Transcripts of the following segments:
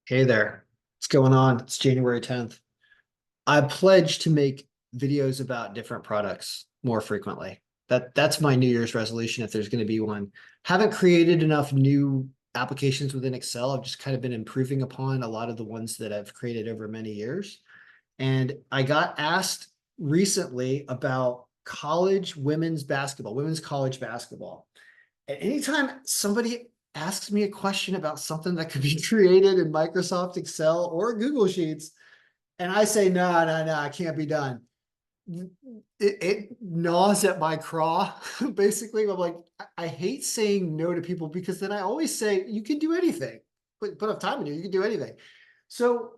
Hey there, what's going on? It's January 10th. I pledge to make videos about different products more frequently. That's my New Year's resolution if there's going to be one. Haven't created enough new applications within Excel. I've just kind of been improving upon a lot of the ones that I've created over many years. And I got asked recently about college women's basketball, women's college basketball. And anytime somebody asks me a question about something that could be created in Microsoft Excel or Google Sheets, and I say, no, no, no, it can't be done. It gnaws at my craw. Basically, I'm like, I hate saying no to people because then I always say, you can do anything. Put enough time in it, you can do anything. So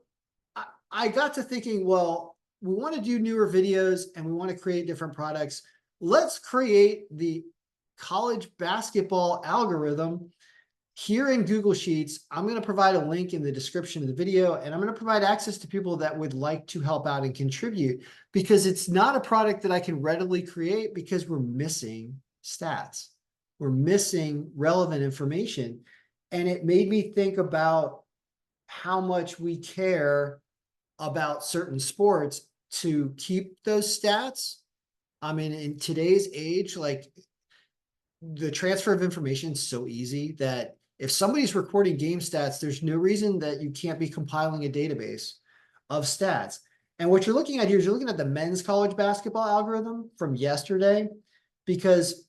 I got to thinking, well, we want to do newer videos and we want to create different products. Let's create the college basketball algorithm here in Google Sheets. I'm going to provide a link in the description of the video, and I'm going to provide access to people that would like to help out and contribute, because it's not a product that I can readily create because we're missing stats. We're missing relevant information. And it made me think about how much we care about certain sports to keep those stats. I mean, in today's age, like, the transfer of information is so easy that if somebody's recording game stats, there's no reason that you can't be compiling a database of stats. And what you're looking at here is you're looking at the men's college basketball algorithm from yesterday, because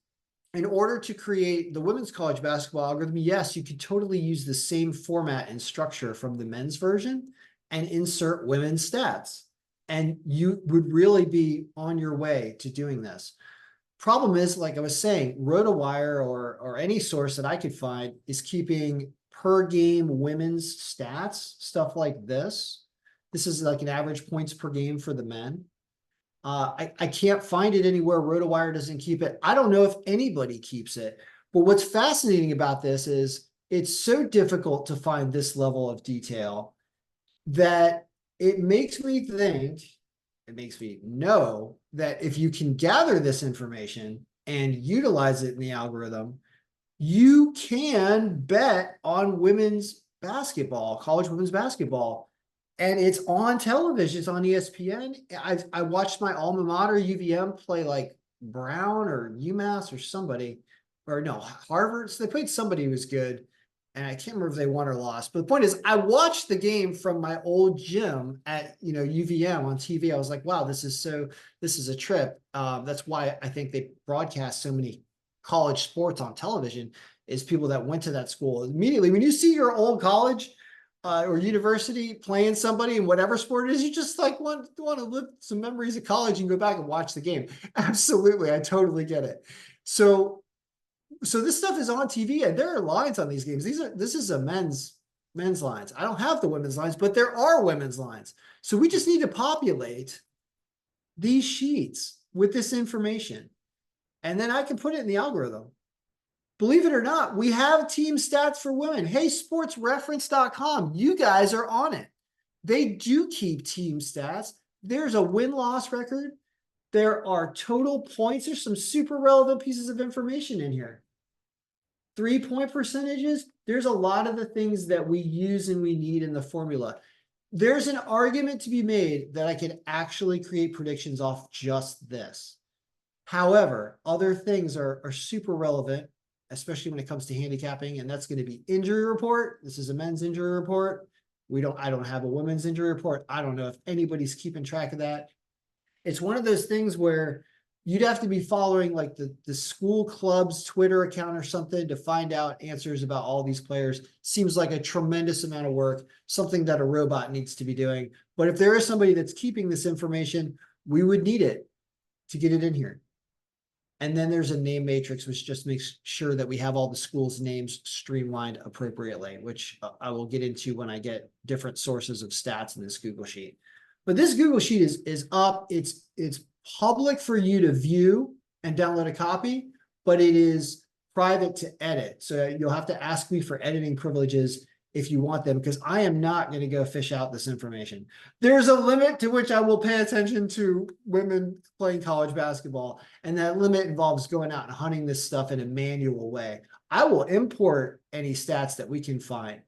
in order to create the women's college basketball algorithm, yes, you could totally use the same format and structure from the men's version and insert women's stats. And you would really be on your way to doing this. Problem is, like I was saying, RotoWire or any source that I could find is keeping per game women's stats, stuff like this. This is like an average points per game for the men. I can't find it anywhere. RotoWire doesn't keep it. I don't know if anybody keeps it. But what's fascinating about this is it's so difficult to find this level of detail that it makes me think, it makes me know that if you can gather this information and utilize it in the algorithm, you can bet on women's basketball, college women's basketball. And it's on television, it's on ESPN. I watched my alma mater, UVM, play like Brown or UMass or somebody, or no, Harvard. So they played somebody who was good, and I can't remember if they won or lost. But the point is, I watched the game from my old gym at UVM on TV. I was like, wow, this is a trip. That's why I think they broadcast so many college sports on television, is people that went to that school. Immediately, when you see your old college or university playing somebody in whatever sport it is, you just like want to live some memories of college and go back and watch the game. Absolutely, I totally get it. So this stuff is on TV, and there are lines on these games. This is a men's lines. I don't have the women's lines, but there are women's lines. So we just need to populate these sheets with this information, and then I can put it in the algorithm. Believe it or not, we have team stats for women. Hey, sportsreference.com, you guys are on it. They do keep team stats. There's a win-loss record. There are total points. There's some super relevant pieces of information in here. 3-point percentages. There's a lot of the things that we use and we need in the formula. There's an argument to be made that I can actually create predictions off just this. However, other things are super relevant, especially when it comes to handicapping, and that's going to be injury report. This is a men's injury report. I don't have a women's injury report. I don't know if anybody's keeping track of that. It's one of those things where you'd have to be following like the school club's Twitter account or something to find out answers about all these players. Seems like a tremendous amount of work, something that a robot needs to be doing. But if there is somebody that's keeping this information, we would need it to get it in here. And then there's a name matrix, which just makes sure that we have all the schools' names streamlined appropriately, which I will get into when I get different sources of stats in this Google Sheet. But this Google Sheet is up. It's public for you to view and download a copy, but it is private to edit. So you'll have to ask me for editing privileges if you want them, because I am not going to go fish out this information. There's a limit to which I will pay attention to women playing college basketball, and that limit involves going out and hunting this stuff in a manual way. I will import any stats that we can find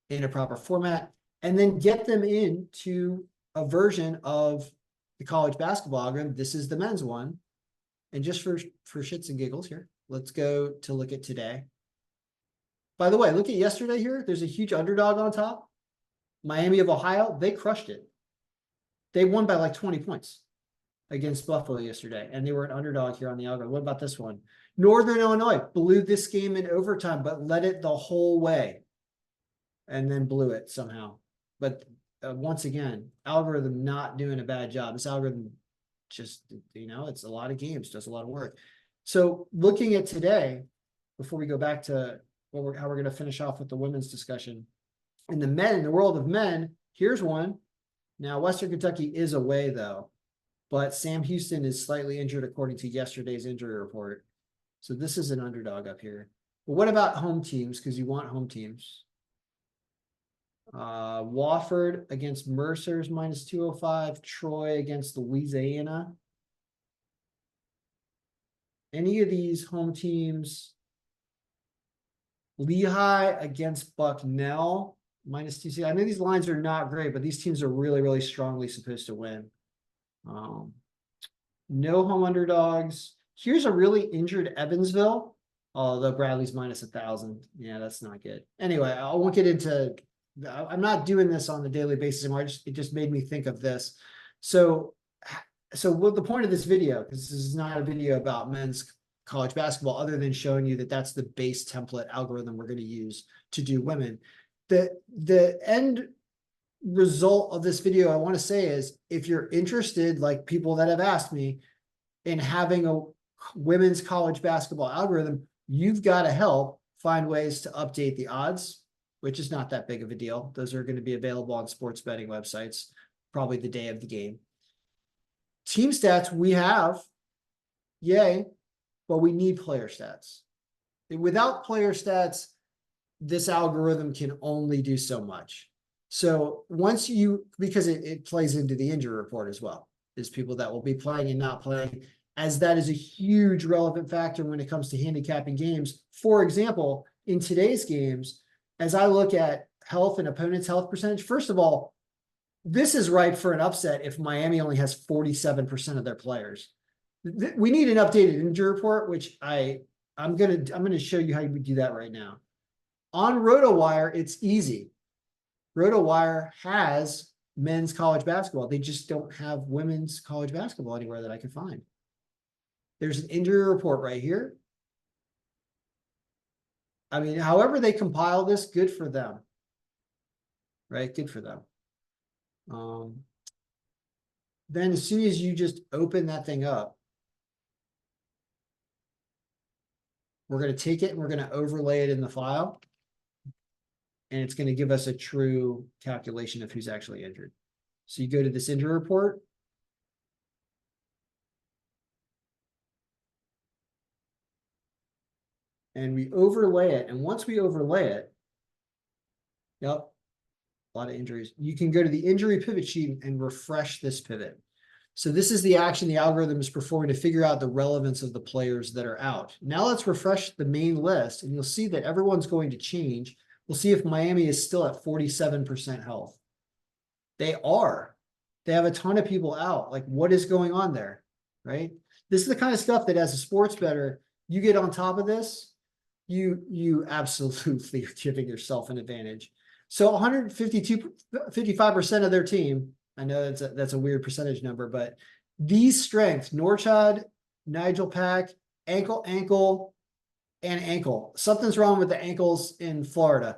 in a proper format, and then get them into a version of the college basketball algorithm. This is the men's one. And just for shits and giggles here, let's go to look at today. By the way, look at yesterday here. There's a huge underdog on top. Miami of Ohio, they crushed it. They won by like 20 points against Buffalo yesterday, and they were an underdog here on the algorithm. What about this one? Northern Illinois blew this game in overtime, but led it the whole way and then blew it somehow. But once again, algorithm not doing a bad job. This algorithm just, it's a lot of games, does a lot of work. So looking at today, before we go back to how we're going to finish off with the women's discussion, in the world of men, here's one. Now, Western Kentucky is away though, but Sam Houston is slightly injured according to yesterday's injury report. So this is an underdog up here. But what about home teams? Because you want home teams. Wofford against Mercer's minus 205. Troy against Louisiana. Any of these home teams. Lehigh against Bucknell minus 260. I know these lines are not great, but these teams are really, really strongly supposed to win. No home underdogs. Here's a really injured Evansville, although Bradley's minus 1,000. Yeah, that's not good. Anyway, I won't get into. I'm not doing this on a daily basis anymore. It just made me think of this. So what the point of this video, because this is not a video about men's college basketball, other than showing you that that's the base template algorithm we're going to use to do women. The end result of this video, I want to say, is if you're interested, like people that have asked me, in having a women's college basketball algorithm, you've got to help find ways to update the odds, which is not that big of a deal. Those are going to be available on sports betting websites, probably the day of the game. Team stats we have, yay, but we need player stats. Without player stats, this algorithm can only do so much. So because it plays into the injury report as well, there's people that will be playing and not playing, as that is a huge relevant factor when it comes to handicapping games. For example, in today's games, as I look at health and opponent's health percentage, first of all, this is ripe for an upset if Miami only has 47% of their players. We need an updated injury report, which I'm gonna show you how you would do that right now. On RotoWire, it's easy. RotoWire has men's college basketball. They just don't have women's college basketball anywhere that I can find. There's an injury report right here. I mean, however they compile this, good for them. Right? Good for them. Then as soon as you just open that thing up, we're going to take it and we're going to overlay it in the file. And it's going to give us a true calculation of who's actually injured. So you go to this injury report. And we overlay it. And once we overlay it, yep, a lot of injuries. You can go to the injury pivot sheet and refresh this pivot. So this is the action the algorithm is performing to figure out the relevance of the players that are out. Now let's refresh the main list, and you'll see that everyone's going to change. We'll see if Miami is still at 47% health. They are. They have a ton of people out. Like, what is going on there, right? This is the kind of stuff that as a sports bettor, you get on top of this, you absolutely are giving yourself an advantage. So 55% of their team, I know that's a weird percentage number, but these strengths, Norchad, Nigel Pack, ankle, and ankle. Something's wrong with the ankles in Florida,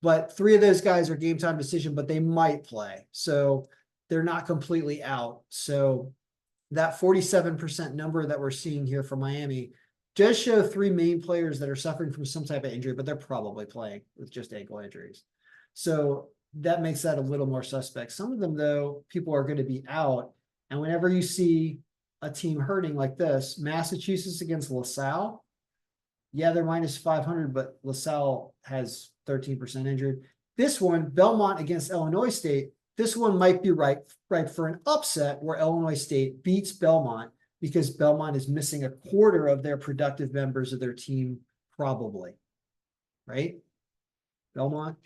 but 3 of those guys are game time decision, but they might play. So they're not completely out. So that 47% number that we're seeing here for Miami does show 3 main players that are suffering from some type of injury, but they're probably playing with just ankle injuries. So that makes that a little more suspect. Some of them, though, people are going to be out. And whenever you see a team hurting like this, Massachusetts against LaSalle, yeah, they're minus 500, but LaSalle has 13% injured. This one, Belmont against Illinois State, this one might be ripe for an upset where Illinois State beats Belmont because Belmont is missing a quarter of their productive members of their team, probably, right? Belmont.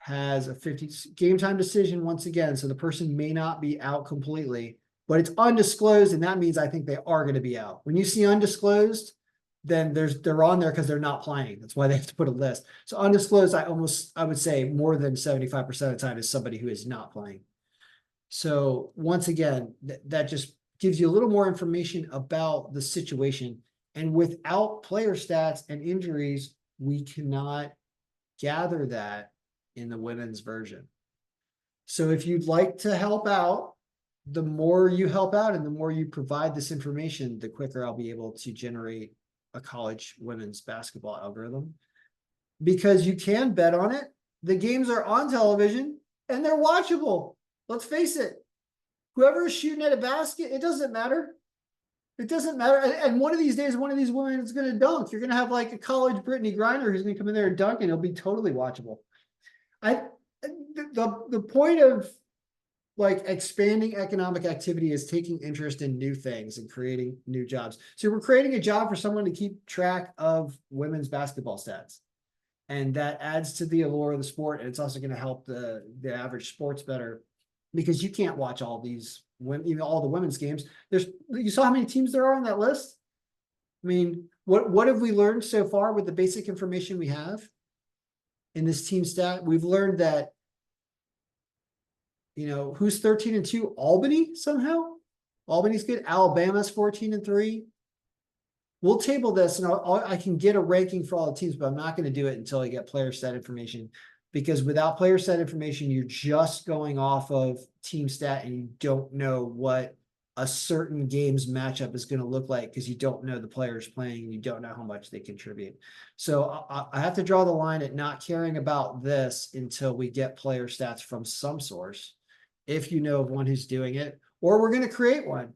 has a 50 game time decision once again. So the person may not be out completely, but it's undisclosed. And that means I think they are going to be out. When you see undisclosed, then they're on there because they're not playing. That's why they have to put a list. So undisclosed, I would say more than 75% of the time is somebody who is not playing. So once again, that just gives you a little more information about the situation. And without player stats and injuries, we cannot gather that in the women's version. So if you'd like to help out, the more you help out and the more you provide this information, the quicker I'll be able to generate a college women's basketball algorithm, because you can bet on it. The games are on television and they're watchable. Let's face it. Whoever is shooting at a basket, it doesn't matter. It doesn't matter. And one of these days, one of these women is going to dunk. You're going to have like a college Brittany Griner who's going to come in there and dunk, and it'll be totally watchable. The point of like expanding economic activity is taking interest in new things and creating new jobs. So we're creating a job for someone to keep track of women's basketball stats. And that adds to the allure of the sport. And it's also going to help the average sports bettor, because you can't watch all these women, even all the women's games. You saw how many teams there are on that list? I mean, what have we learned so far with the basic information we have in this team stat? We've learned that, who's 13-2? Albany somehow. Albany's good. Alabama's 14-3. We'll table this, and I can get a ranking for all the teams, but I'm not going to do it until I get player stat information, because without player stat information, you're just going off of team stat and you don't know what a certain game's matchup is going to look like, because you don't know the players playing and you don't know how much they contribute. So I have to draw the line at not caring about this until we get player stats from some source, if you know of one who's doing it, or we're going to create one.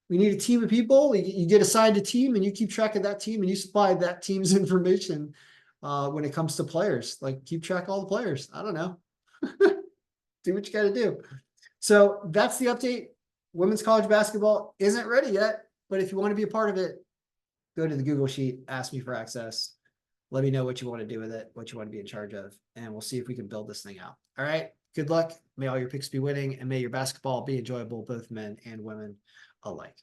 We need a team of people. You get assigned a team and you keep track of that team and you supply that team's information when it comes to players. Like, keep track of all the players. I don't know. Do what you got to do. So that's the update. Women's college basketball isn't ready yet, but if you want to be a part of it, go to the Google Sheet, ask me for access. Let me know what you want to do with it, what you want to be in charge of, and we'll see if we can build this thing out. All right. Good luck. May all your picks be winning, and may your basketball be enjoyable, both men and women alike.